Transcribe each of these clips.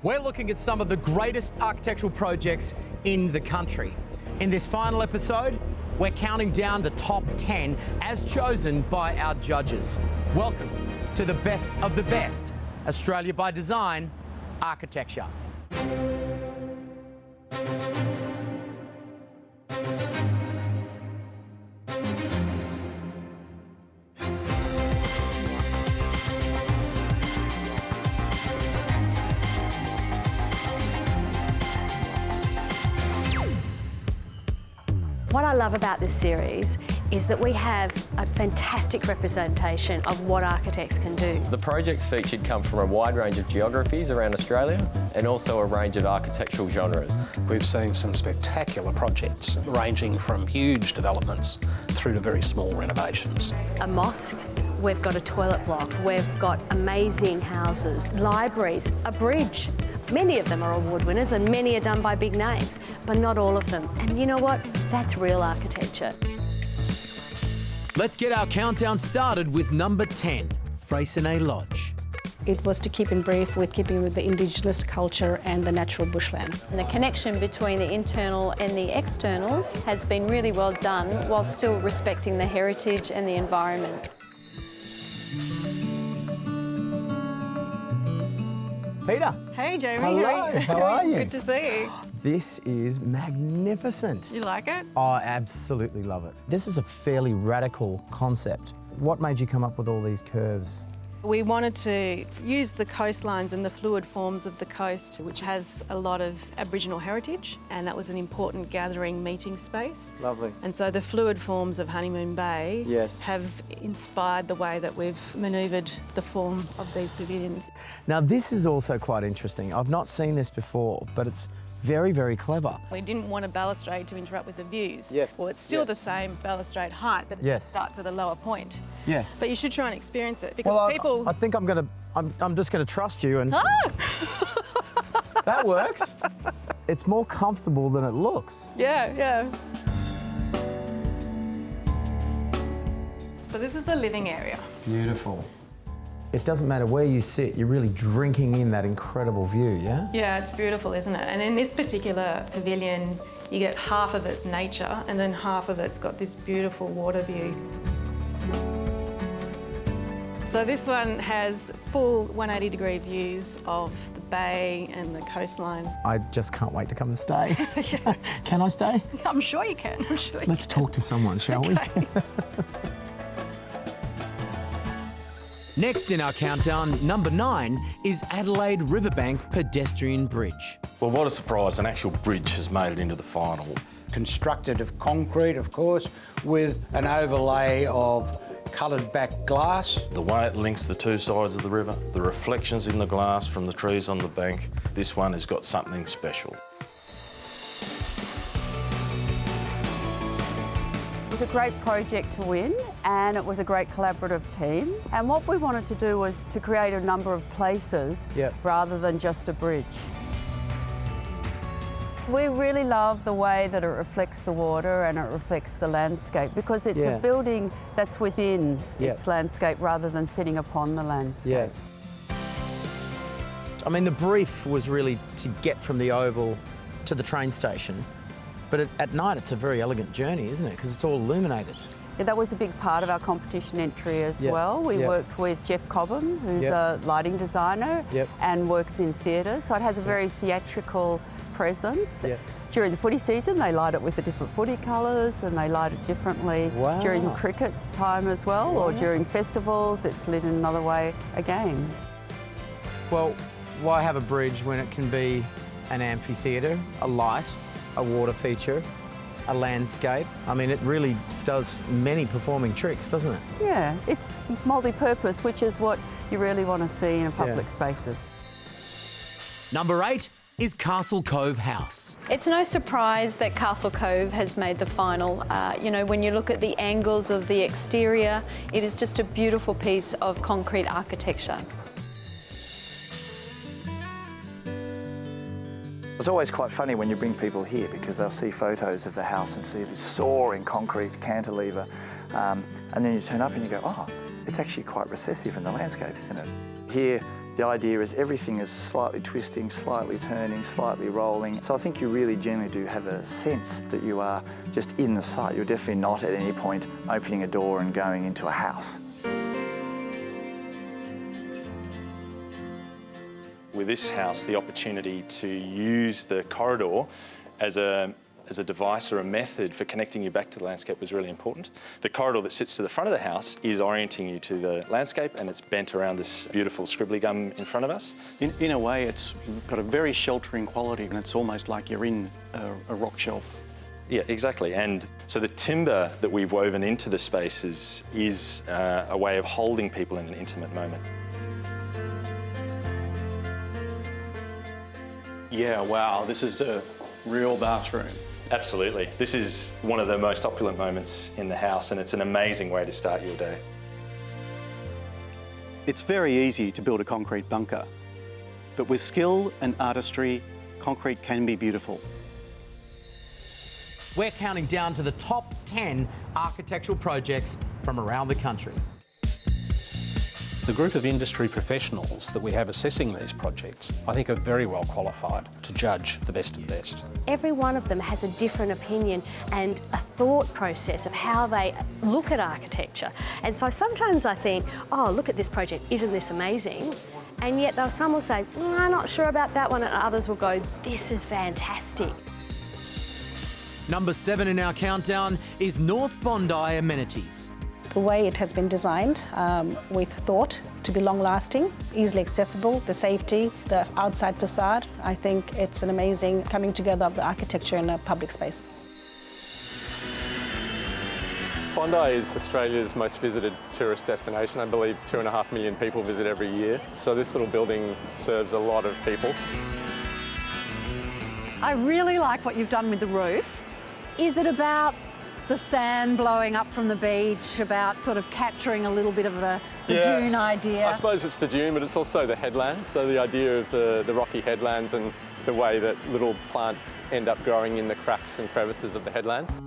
We're looking at some of the greatest architectural projects in the country. In this final episode, we're counting down the top 10 as chosen by our judges. Welcome to the best of the best, Australia by Design Architecture. What I love about this series is that we have a fantastic representation of what architects can do. The projects featured come from a wide range of geographies around Australia and also a range of architectural genres. We've seen some spectacular projects ranging from huge developments through to very small renovations. A mosque, we've got a toilet block, we've got amazing houses, libraries, a bridge. Many of them are award winners and many are done by big names, but not all of them. And you know what? That's real architecture. Let's get our countdown started with number 10, Freycinet Lodge. It was to keep in brief with keeping with the Indigenous culture and the natural bushland. And the connection between the internal and the externals has been really well done while still respecting the heritage and the environment. Peter. Hey, Jamie. Hello, how are you? Good to see you. This is magnificent. You like it? Oh, I absolutely love it. This is a fairly radical concept. What made you come up with all these curves? We wanted to use the coastlines and the fluid forms of the coast, which has a lot of Aboriginal heritage, and that was an important gathering meeting space. Lovely. And so the fluid forms of Honeymoon Bay have inspired the way that we've manoeuvred the form of these pavilions. Now, this is also quite interesting. I've not seen this before, but it's very, very clever. We didn't want a balustrade to interrupt with the views. Yeah. Well, it's still the same balustrade height, but it Yes. starts at a lower point. Yeah. But you should try and experience it because Well, people... I think I'm just gonna trust you and... That works. It's more comfortable than it looks. Yeah. So this is the living area. Beautiful. It doesn't matter where you sit, you're really drinking in that incredible view, yeah? Yeah, it's beautiful, isn't it? And in this particular pavilion, you get half of it's nature and then half of it's got this beautiful water view. So this one has full 180-degree views of the bay and the coastline. I just can't wait to come and stay. Can I stay? I'm sure you can. Let's talk to someone, shall we? Next in our countdown, number 9, is Adelaide Riverbank Pedestrian Bridge. Well, what a surprise, an actual bridge has made it into the final. Constructed of concrete, of course, with an overlay of coloured back glass. The way it links the two sides of the river, the reflections in the glass from the trees on the bank, this one has got something special. It was a great project to win and it was a great collaborative team. And what we wanted to do was to create a number of places rather than just a bridge. We really love the way that it reflects the water and it reflects the landscape because it's a building that's within its landscape rather than sitting upon the landscape. I mean, the brief was really to get from the Oval to the train station. But at night, it's a very elegant journey, isn't it? Because it's all illuminated. Yeah, that was a big part of our competition entry as well. We worked with Jeff Cobham, who's a lighting designer and works in theatre. So it has a very theatrical presence. During the footy season, they light it with the different footy colours and they light it differently during cricket time as well, or during festivals, it's lit in another way again. Well, why have a bridge when it can be an amphitheatre, a light, a water feature, a landscape? I mean, it really does many performing tricks, doesn't it? Yeah, it's multi-purpose, which is what you really want to see in public spaces. Number 8 is Castle Cove House. It's no surprise that Castle Cove has made the final. You know, when you look at the angles of the exterior, it is just a beautiful piece of concrete architecture. It's always quite funny when you bring people here because they'll see photos of the house and see this soaring concrete cantilever, and then you turn up and you go, oh, it's actually quite recessive in the landscape, isn't it? Here The idea is everything is slightly twisting, slightly turning, slightly rolling. So I think you really generally do have a sense that you are just in the site. You're definitely not at any point opening a door and going into a house. With this house, the opportunity to use the corridor as a device or a method for connecting you back to the landscape was really important. The corridor that sits to the front of the house is orienting you to the landscape, and it's bent around this beautiful scribbly gum in front of us. In a way, it's got a very sheltering quality, and it's almost like you're in a rock shelf. Yeah, exactly. And so the timber that we've woven into the spaces is a way of holding people in an intimate moment. Yeah, wow, this is a real bathroom. Absolutely. This is one of the most opulent moments in the house, and it's an amazing way to start your day. It's very easy to build a concrete bunker, but with skill and artistry, concrete can be beautiful. We're counting down to the top 10 architectural projects from around the country. The group of industry professionals that we have assessing these projects, I think, are very well qualified to judge the best of the best. Every one of them has a different opinion and a thought process of how they look at architecture. And so sometimes I think, oh, look at this project, isn't this amazing? And yet some will say, I'm not sure about that one, and others will go, this is fantastic. Number 7 in our countdown is North Bondi Amenities. The way it has been designed with thought to be long-lasting, easily accessible, the safety, the outside facade, I think it's an amazing coming together of the architecture in a public space. Bondi is Australia's most visited tourist destination. I believe 2.5 million people visit every year. So this little building serves a lot of people. I really like what you've done with the roof. Is it about the sand blowing up from the beach, about sort of capturing a little bit of the dune idea? I suppose it's the dune, but it's also the headlands. So the idea of the rocky headlands and the way that little plants end up growing in the cracks and crevices of the headlands.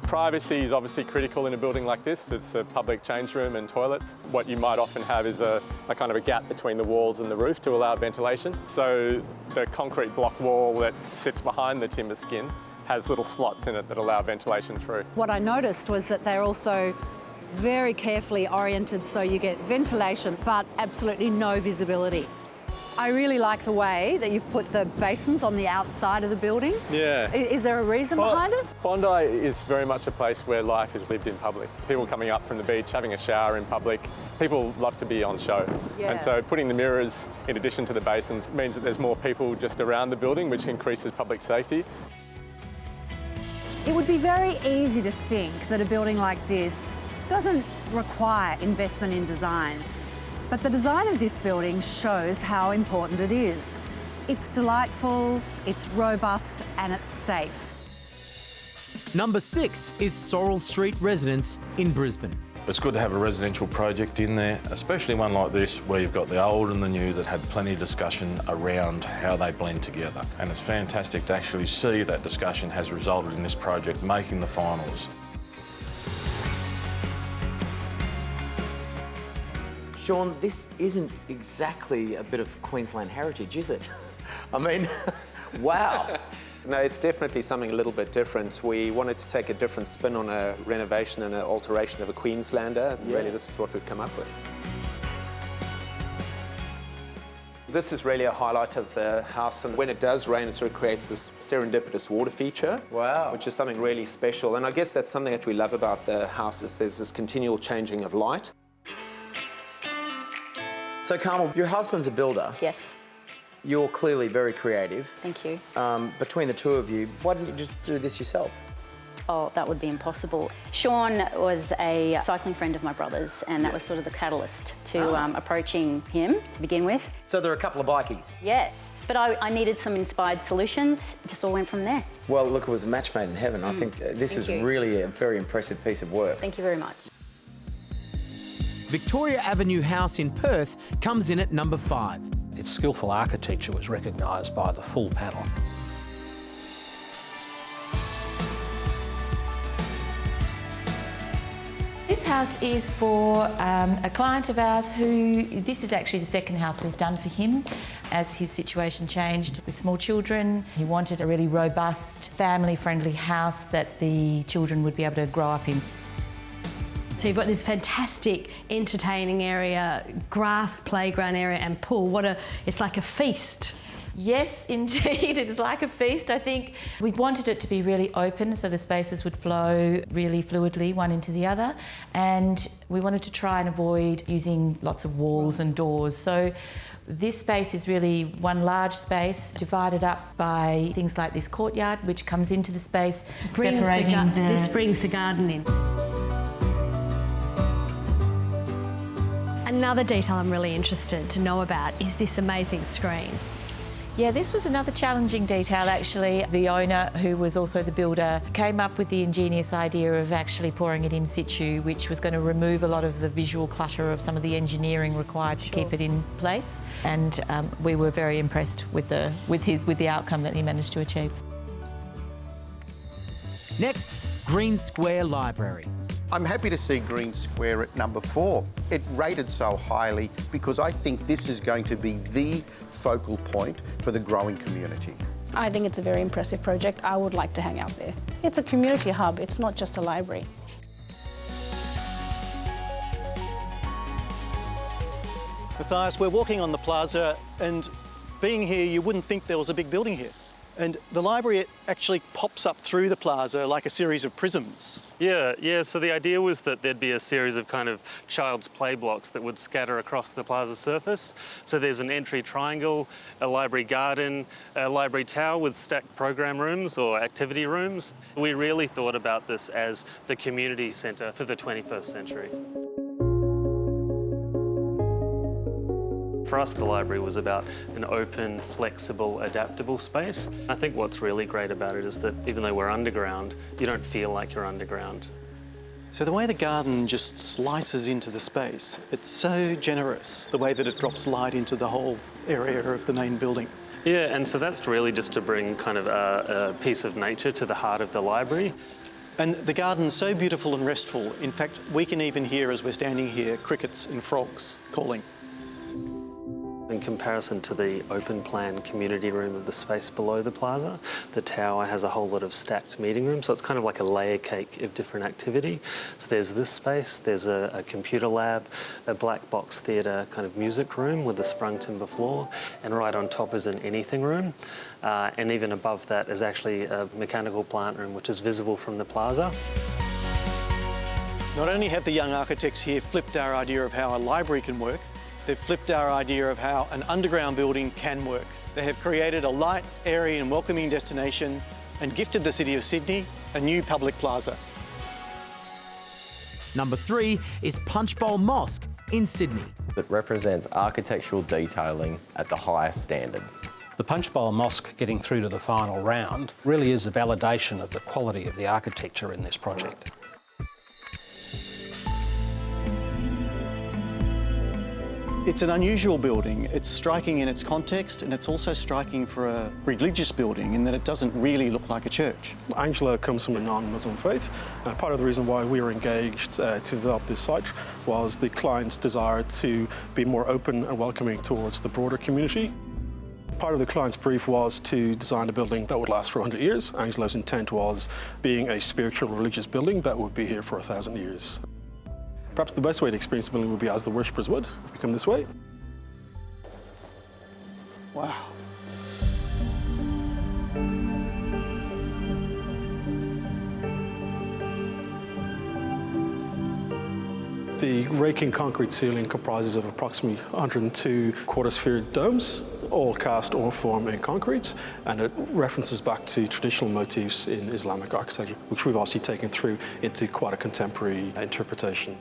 Privacy is obviously critical in a building like this. It's a public change room and toilets. What you might often have is a kind of a gap between the walls and the roof to allow ventilation. So the concrete block wall that sits behind the timber skin has little slots in it that allow ventilation through. What I noticed was that they're also very carefully oriented so you get ventilation but absolutely no visibility. I really like the way that you've put the basins on the outside of the building. Yeah. Is there a reason behind it? Bondi is very much a place where life is lived in public. People coming up from the beach, having a shower in public. People love to be on show. Yeah. And so putting the mirrors in addition to the basins means that there's more people just around the building, which increases public safety. It would be very easy to think that a building like this doesn't require investment in design. But the design of this building shows how important it is. It's delightful, it's robust, and it's safe. Number 6 is Sorrel Street Residence in Brisbane. It's good to have a residential project in there, especially one like this where you've got the old and the new that had plenty of discussion around how they blend together. And it's fantastic to actually see that discussion has resulted in this project making the finals. Sean, this isn't exactly a bit of Queensland heritage, is it? I mean, wow. No, it's definitely something a little bit different. We wanted to take a different spin on a renovation and an alteration of a Queenslander, and really this is what we've come up with. This is really a highlight of the house, and when it does rain, it sort of creates this serendipitous water feature, which is something really special. And I guess that's something that we love about the house, is there's this continual changing of light. So, Carmel, your husband's a builder. Yes. You're clearly very creative. Thank you. Between the two of you, why didn't you just do this yourself? Oh, that would be impossible. Sean was a cycling friend of my brother's, and that was sort of the catalyst to approaching him to begin with. So there are a couple of bikies? Yes, but I needed some inspired solutions. It just all went from there. Well, look, it was a match made in heaven. I think this is really a very impressive piece of work. Thank you very much. Victoria Avenue House in Perth comes in at number 5. Its skillful architecture was recognised by the full panel. This house is for a client of ours this is actually the second house we've done for him as his situation changed with small children. He wanted a really robust, family-friendly house that the children would be able to grow up in. So you've got this fantastic entertaining area, grass playground area and pool. It's like a feast. Yes, indeed, it is like a feast. I think we wanted it to be really open so the spaces would flow really fluidly one into the other, and we wanted to try and avoid using lots of walls and doors. So this space is really one large space divided up by things like this courtyard which comes into the space, separating This brings the garden in. Another detail I'm really interested to know about is this amazing screen. Yeah, this was another challenging detail actually. The owner, who was also the builder, came up with the ingenious idea of actually pouring it in situ, which was going to remove a lot of the visual clutter of some of the engineering required to keep it in place. And we were very impressed with the outcome that he managed to achieve. Next, Green Square Library. I'm happy to see Green Square at number 4. It rated so highly because I think this is going to be the focal point for the growing community. I think it's a very impressive project. I would like to hang out there. It's a community hub, it's not just a library. Matthias, we're walking on the plaza, and being here, you wouldn't think there was a big building here. And the library actually pops up through the plaza like a series of prisms. Yeah, so the idea was that there'd be a series of kind of child's play blocks that would scatter across the plaza surface. So there's an entry triangle, a library garden, a library tower with stacked program rooms or activity rooms. We really thought about this as the community centre for the 21st century. For us, the library was about an open, flexible, adaptable space. I think what's really great about it is that even though we're underground, you don't feel like you're underground. So the way the garden just slices into the space, it's so generous, the way that it drops light into the whole area of the main building. Yeah, and so that's really just to bring kind of a piece of nature to the heart of the library. And the garden's so beautiful and restful. In fact, we can even hear, as we're standing here, crickets and frogs calling. In comparison to the open plan community room of the space below the plaza, the tower has a whole lot of stacked meeting rooms, so it's kind of like a layer cake of different activity. So there's this space, there's a computer lab, a black box theatre kind of music room with a sprung timber floor, and right on top is an anything room. And even above that is actually a mechanical plant room, which is visible from the plaza. Not only have the young architects here flipped our idea of how a library can work, they've flipped our idea of how an underground building can work. They have created a light, airy and welcoming destination and gifted the City of Sydney a new public plaza. Number 3 is Punchbowl Mosque in Sydney. It represents architectural detailing at the highest standard. The Punchbowl Mosque getting through to the final round really is a validation of the quality of the architecture in this project. It's an unusual building. It's striking in its context, and it's also striking for a religious building in that it doesn't really look like a church. Angela comes from a non-Muslim faith. Part of the reason why we were engaged to develop this site was the client's desire to be more open and welcoming towards the broader community. Part of the client's brief was to design a building that would last for 100 years. Angela's intent was being a spiritual religious building that would be here for 1,000 years. Perhaps the best way to experience the building would be as the worshippers would, if you come this way. Wow. The raking concrete ceiling comprises of approximately 102 quarter-sphere domes, all cast or formed in concrete, and it references back to traditional motifs in Islamic architecture, which we've obviously taken through into quite a contemporary interpretation.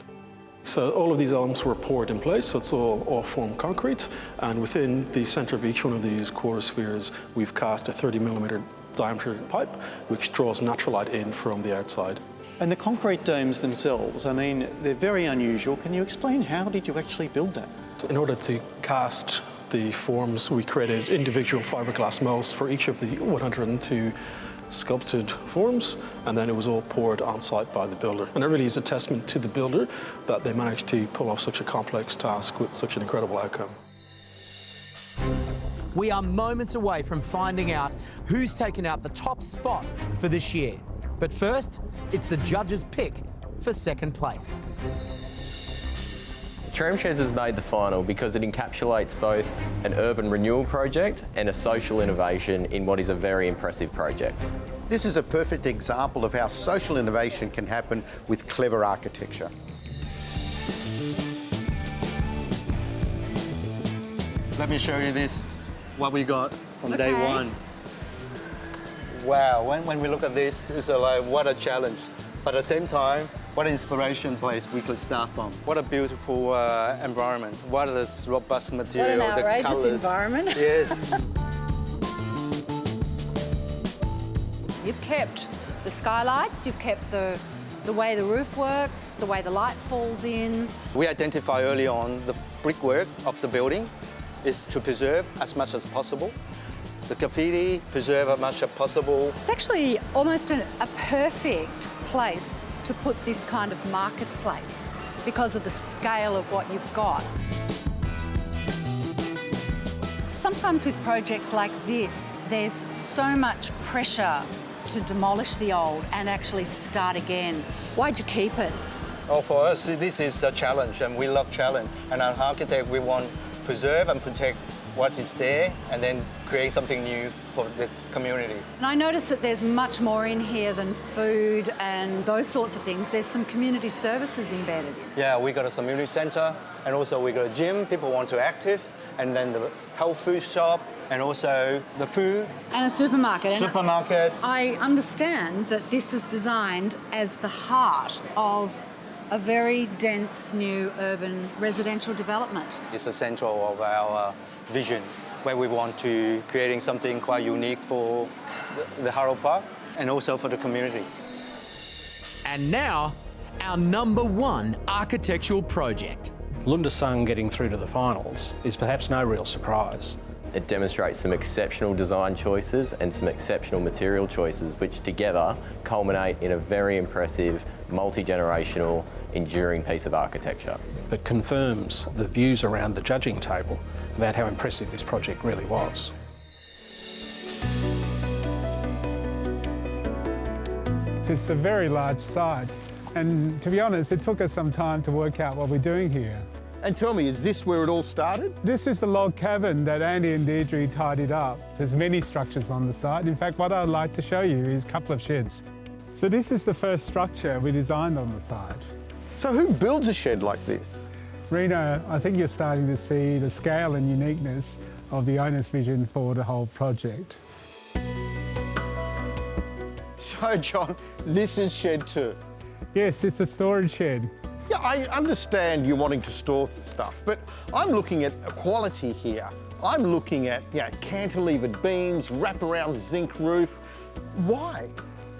So all of these elements were poured in place, so it's all formed concrete, and within the centre of each one of these quarter spheres, we've cast a 30mm diameter pipe, which draws natural light in from the outside. And the concrete domes themselves, I mean, they're very unusual. Can you explain how did you actually build that? In order to cast the forms, we created individual fiberglass molds for each of the 102 sculpted forms, and then it was all poured on site by the builder. And it really is a testament to the builder that they managed to pull off such a complex task with such an incredible outcome. We are moments away from finding out who's taken out the top spot for this year. But first, it's the judges' pick for second place. Tram Sheds has made the final because it encapsulates both an urban renewal project and a social innovation in what is a very impressive project. This is a perfect example of how social innovation can happen with clever architecture. Let me show you this, what we got from day one. Wow, when we look at this, it's like, what a challenge. But at the same time, what an inspiration place we could start from. What a beautiful environment. What a robust material, what an outrageous the colours. Environment. Yes. You've kept the skylights, you've kept the way the roof works, the way the light falls in. We identify early on the brickwork of the building is to preserve as much as possible. The graffiti, preserve as much as possible. It's actually almost a perfect place to put this kind of marketplace because of the scale of what you've got. Sometimes with projects like this, there's so much pressure to demolish the old and actually start again. Why'd you keep it? Oh, for us, this is a challenge, and we love challenge. And as an architect, we want to preserve and protect what is there and then create something new for the community. And I noticed that there's much more in here than food and those sorts of things. There's some community services embedded in. Yeah, we got a community centre, and also we got a gym, people want to active, and then the health food shop, and also the food. And a supermarket. Supermarket. And I understand that this is designed as the heart of a very dense new urban residential development. It's the central of our vision, where we want to creating something quite unique for the Harold Park and also for the community. And now, our #1 architectural project. Lundasung getting through to the finals is perhaps no real surprise. It demonstrates some exceptional design choices and some exceptional material choices, which together culminate in a very impressive, multi-generational, enduring piece of architecture. But confirms the views around the judging table about how impressive this project really was. It's a very large site, and to be honest, it took us some time to work out what we're doing here. And tell me, is this where it all started? This is the log cabin that Andy and Deirdre tidied up. There's many structures on the site. In fact, what I'd like to show you is a couple of sheds. So this is the first structure we designed on the site. So who builds a shed like this? Reno, I think you're starting to see the scale and uniqueness of the owner's vision for the whole project. So, John, this is shed 2? Yes, it's a storage shed. Yeah, I understand you're wanting to store stuff, but I'm looking at quality here. I'm looking at, cantilevered beams, wraparound zinc roof. Why?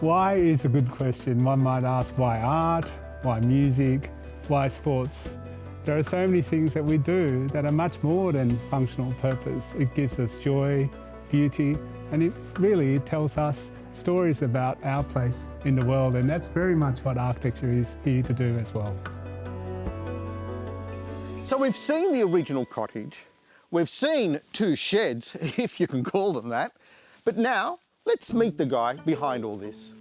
Why is a good question. One might ask why art, why music, why sports. There are so many things that we do that are much more than functional purpose. It gives us joy, beauty, and it tells us stories about our place in the world, and that's very much what architecture is here to do as well. So we've seen the original cottage, we've seen 2 sheds, if you can call them that, but now let's meet the guy behind all this.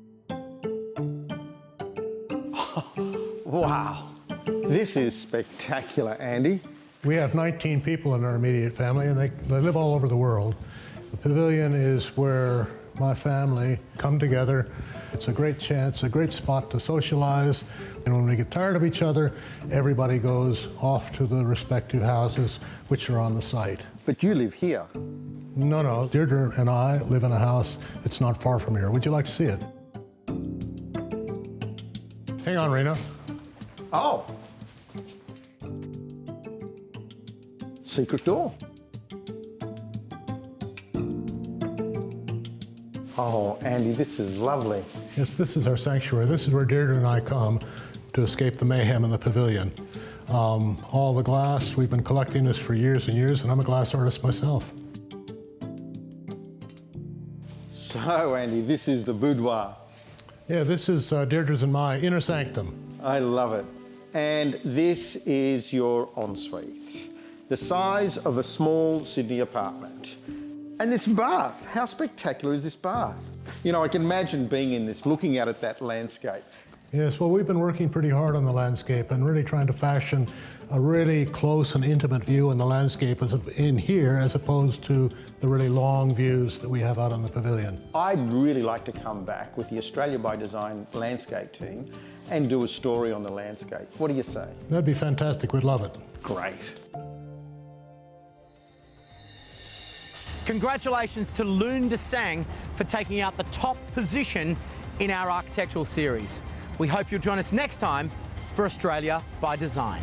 Wow, this is spectacular, Andy. We have 19 people in our immediate family, and they live all over the world. The pavilion is where my family come together. It's a great chance, a great spot to socialize. And when we get tired of each other, everybody goes off to the respective houses which are on the site. But you live here? No. Deirdre and I live in a house that's not far from here. Would you like to see it? Hang on, Rena. Oh. Secret door. Oh, Andy, this is lovely. Yes, this is our sanctuary. This is where Deirdre and I come to escape the mayhem in the pavilion. All the glass, we've been collecting this for years and years, and I'm a glass artist myself. So, Andy, this is the boudoir. Yeah, this is Deirdre's and my inner sanctum. I love it. And this is your ensuite, the size of a small Sydney apartment. And this bath, how spectacular is this bath? You know, I can imagine being in this, looking out at that landscape. Yes, well, we've been working pretty hard on the landscape and really trying to fashion a really close and intimate view in the landscape in here, as opposed to the really long views that we have out on the pavilion. I'd really like to come back with the Australia by Design landscape team and do a story on the landscape. What do you say? That'd be fantastic. We'd love it. Great. Congratulations to Loon de Sang for taking out the top position in our architectural series. We hope you'll join us next time for Australia by Design.